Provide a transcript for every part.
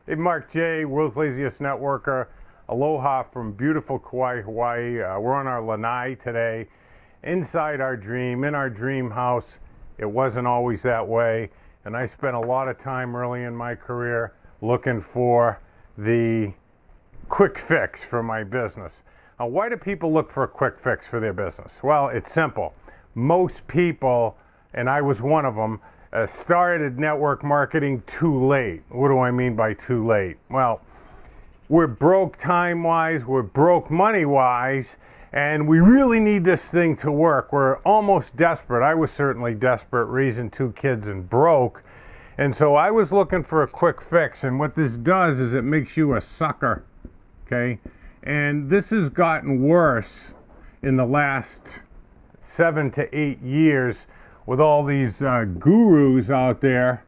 Hey, Mark J, World's Laziest Networker. Aloha from beautiful Kauai, Hawaii. We're on our lanai today, inside our dream, in our dream house. It wasn't always that way, and I spent a lot of time early in my career looking for the quick fix for my business. Now, why do people look for a quick fix for their business? Well, it's simple. Most people, and I was one of them, started network marketing too late. What do I mean by too late? Well, we're broke time-wise, we're broke money-wise, and we really need this thing to work. We're almost desperate. I was certainly desperate, raising 2 kids and broke. And so I was looking for a quick fix, and what this does is it makes you a sucker, okay? And this has gotten worse in the last 7 to 8 years with all these gurus out there,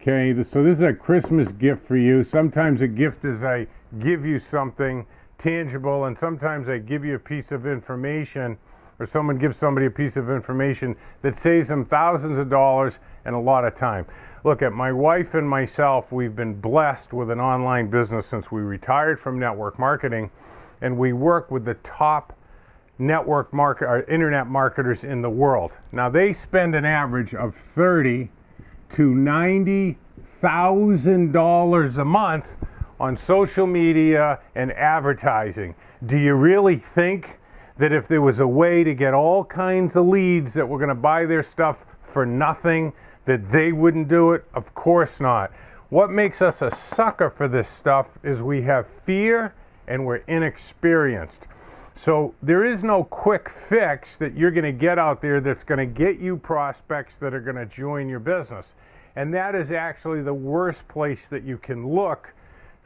okay? So this is a Christmas gift for you. Sometimes a gift is I give you something tangible, and sometimes I give you a piece of information, or someone gives somebody a piece of information that saves them thousands of dollars and a lot of time. Look, at my wife and myself, we've been blessed with an online business since we retired from network marketing, and we work with the top internet marketers in the world. Now, they spend an average of $30,000 to $90,000 a month on social media and advertising. Do you really think that if there was a way to get all kinds of leads that were going to buy their stuff for nothing, that they wouldn't do it? Of course not. What makes us a sucker for this stuff is we have fear and we're inexperienced. So there is no quick fix that you're going to get out there that's going to get you prospects that are going to join your business. And that is actually the worst place that you can look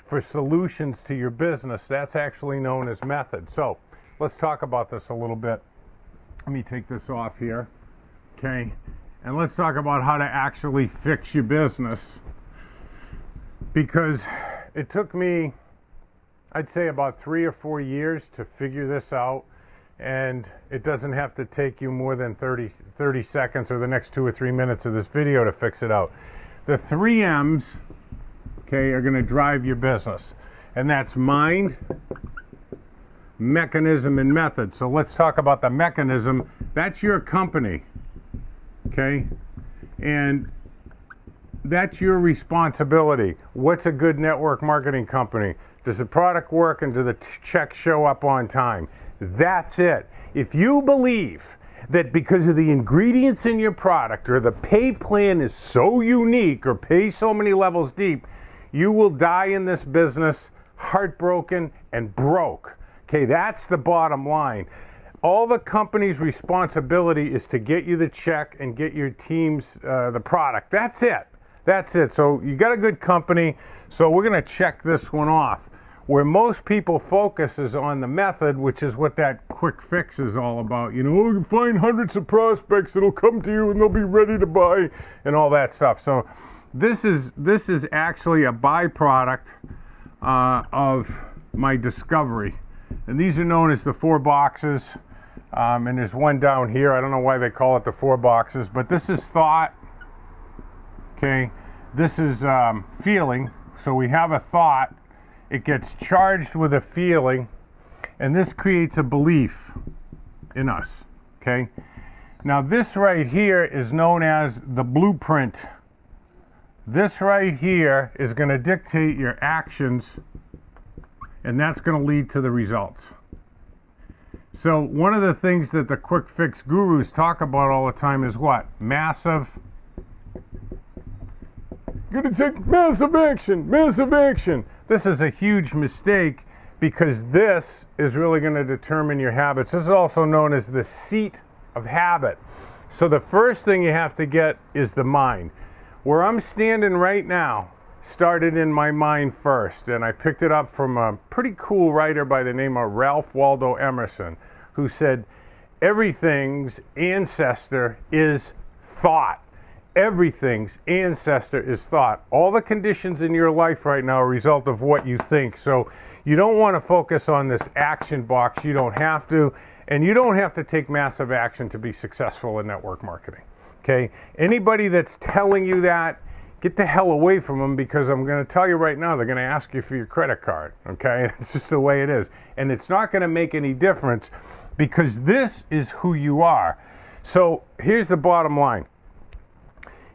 for solutions to your business. That's actually known as method. So let's talk about this a little bit. Let me take this off here, okay? And let's talk about how to actually fix your business. Because it took me, I'd say, about 3 or 4 years to figure this out, and it doesn't have to take you more than 30 seconds or the next 2 or 3 minutes of this video to fix it out. The 3 M's, okay, are going to drive your business, and that's mind, mechanism, and method. So let's talk about the mechanism. That's your company, okay, and that's your responsibility. What's a good network marketing company? Does the product work, and do the checks show up on time? That's it. If you believe that because of the ingredients in your product or the pay plan is so unique or pay so many levels deep, you will die in this business heartbroken and broke. Okay, that's the bottom line. All the company's responsibility is to get you the check and get your teams the product. That's it. That's it. So you got a good company, so we're going to check this one off. Where most people focus is on the method, which is what that quick fix is all about. You know, you can find hundreds of prospects that'll come to you and they'll be ready to buy and all that stuff. So this is actually a byproduct of my discovery. And these are known as the 4 boxes. And there's one down here. I don't know why they call it the 4 boxes, but this is thought. Okay, this is feeling. So we have a thought. It gets charged with a feeling, and this creates a belief in us, okay? Now this right here is known as the blueprint. This right here is going to dictate your actions, and that's going to lead to the results. So one of the things that the quick fix gurus talk about all the time is what? Massive. You're going to take massive action, massive action. This is a huge mistake because this is really going to determine your habits. This is also known as the seat of habit. So the first thing you have to get is the mind. Where I'm standing right now started in my mind first, and I picked it up from a pretty cool writer by the name of Ralph Waldo Emerson, who said, everything's ancestor is thought. Everything's ancestor is thought. All the conditions in your life right now are a result of what you think. So you don't want to focus on this action box. You don't have to. And you don't have to take massive action to be successful in network marketing. Okay? Anybody that's telling you that get the hell away from them, because I'm going to tell you right now, they're going to ask you for your credit card, okay? It's just the way it is. And it's not going to make any difference, because this is who you are. So here's the bottom line.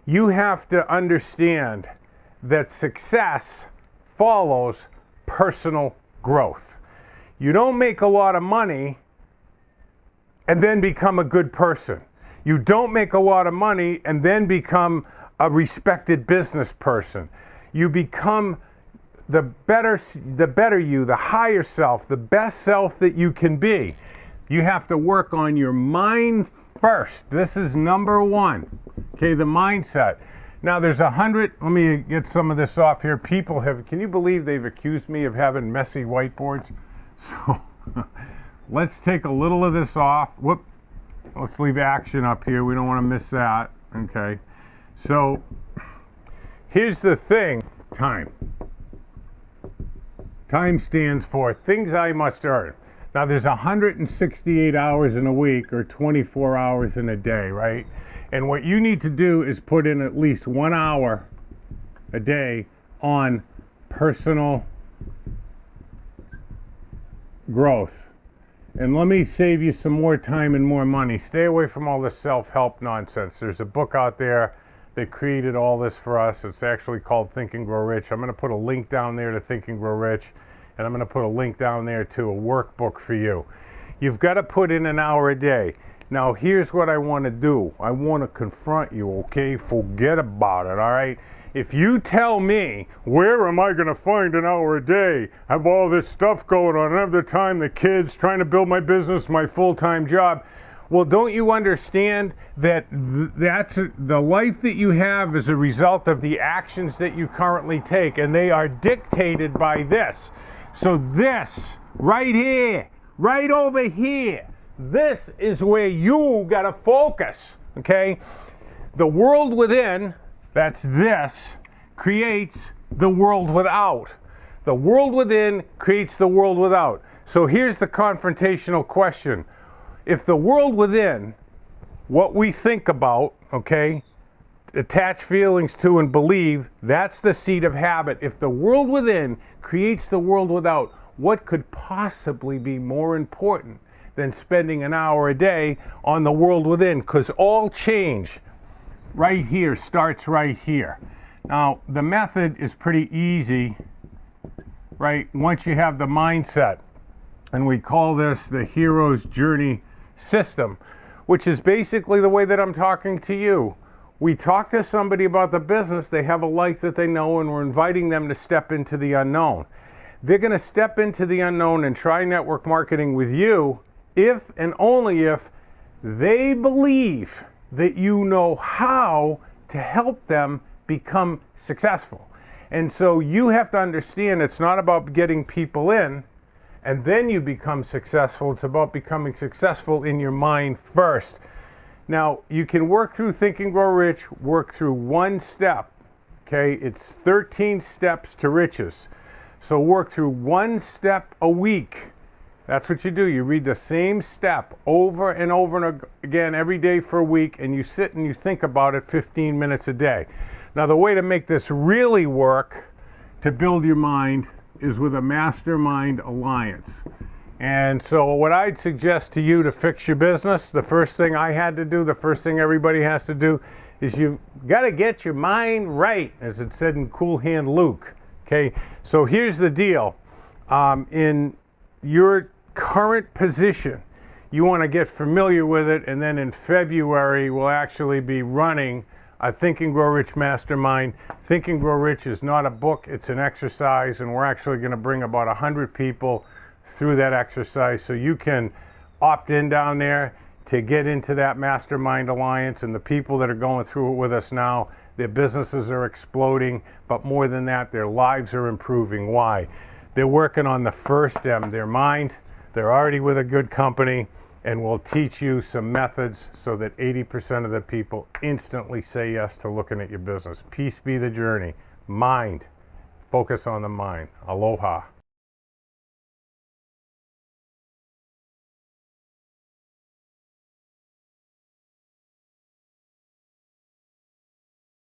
You have to understand that success follows personal growth. You don't make a lot of money and then become a good person. You don't make a lot of money and then become a respected business person. You become the better you, the higher self, the best self that you can be. You have to work on your mind first. This is number one. Okay, the mindset. Now there's 100, let me get some of this off here. People have, can you believe they've accused me of having messy whiteboards? So let's take a little of this off. Whoop. Let's leave action up here. We don't want to miss that. Okay. So here's the thing. Time. Time stands for things I must earn. Now there's 168 hours in a week, or 24 hours in a day, right? And what you need to do is put in at least 1 hour a day on personal growth. And let me save you some more time and more money. Stay away from all this self-help nonsense. There's a book out there that created all this for us. It's actually called Think and Grow Rich. I'm going to put a link down there to Think and Grow Rich, and I'm going to put a link down there to a workbook for you. You've got to put in an hour a day. Now, here's what I want to do. I want to confront you, okay? Forget about it, all right? If you tell me, where am I going to find an hour a day? I have all this stuff going on. I don't have the time, the kids, trying to build my business, my full-time job. Well, don't you understand that that's the life that you have is a result of the actions that you currently take, and they are dictated by this. So this, right here, right over here, this is where you got to focus, okay? The world within, that's this, creates the world without. The world within creates the world without. So here's the confrontational question. If the world within, what we think about, okay, attach feelings to and believe, that's the seed of habit. If the world within creates the world without, what could possibly be more important than spending an hour a day on the world within? Because all change right here starts right here. Now, the method is pretty easy, right? Once you have the mindset, and we call this the hero's journey system, which is basically the way that I'm talking to you. We talk to somebody about the business, they have a life that they know, and we're inviting them to step into the unknown. They're going to step into the unknown and try network marketing with you if and only if they believe that you know how to help them become successful. And so you have to understand it's not about getting people in and then you become successful. It's about becoming successful in your mind first. Now, you can work through Think and Grow Rich, work through one step, okay? It's 13 steps to riches. So work through one step a week. That's what you do. You read the same step over and over and again every day for a week, and you sit and you think about it 15 minutes a day. Now, the way to make this really work to build your mind is with a mastermind alliance. And so what I'd suggest to you to fix your business, the first thing I had to do, the first thing everybody has to do, is you've got to get your mind right, as it said in Cool Hand Luke. Okay, so here's the deal. In your current position, you want to get familiar with it, and then in February we'll actually be running a Think and Grow Rich Mastermind. Think and Grow Rich is not a book, it's an exercise, and we're actually going to bring about 100 people through that exercise, so you can opt in down there to get into that Mastermind Alliance. And the people that are going through it with us now, their businesses are exploding, but more than that, their lives are improving. Why? They're working on the first M, their mind. They're already with a good company, and we'll teach you some methods so that 80% of the people instantly say yes to looking at your business. Peace be the journey. Mind. Focus on the mind. Aloha.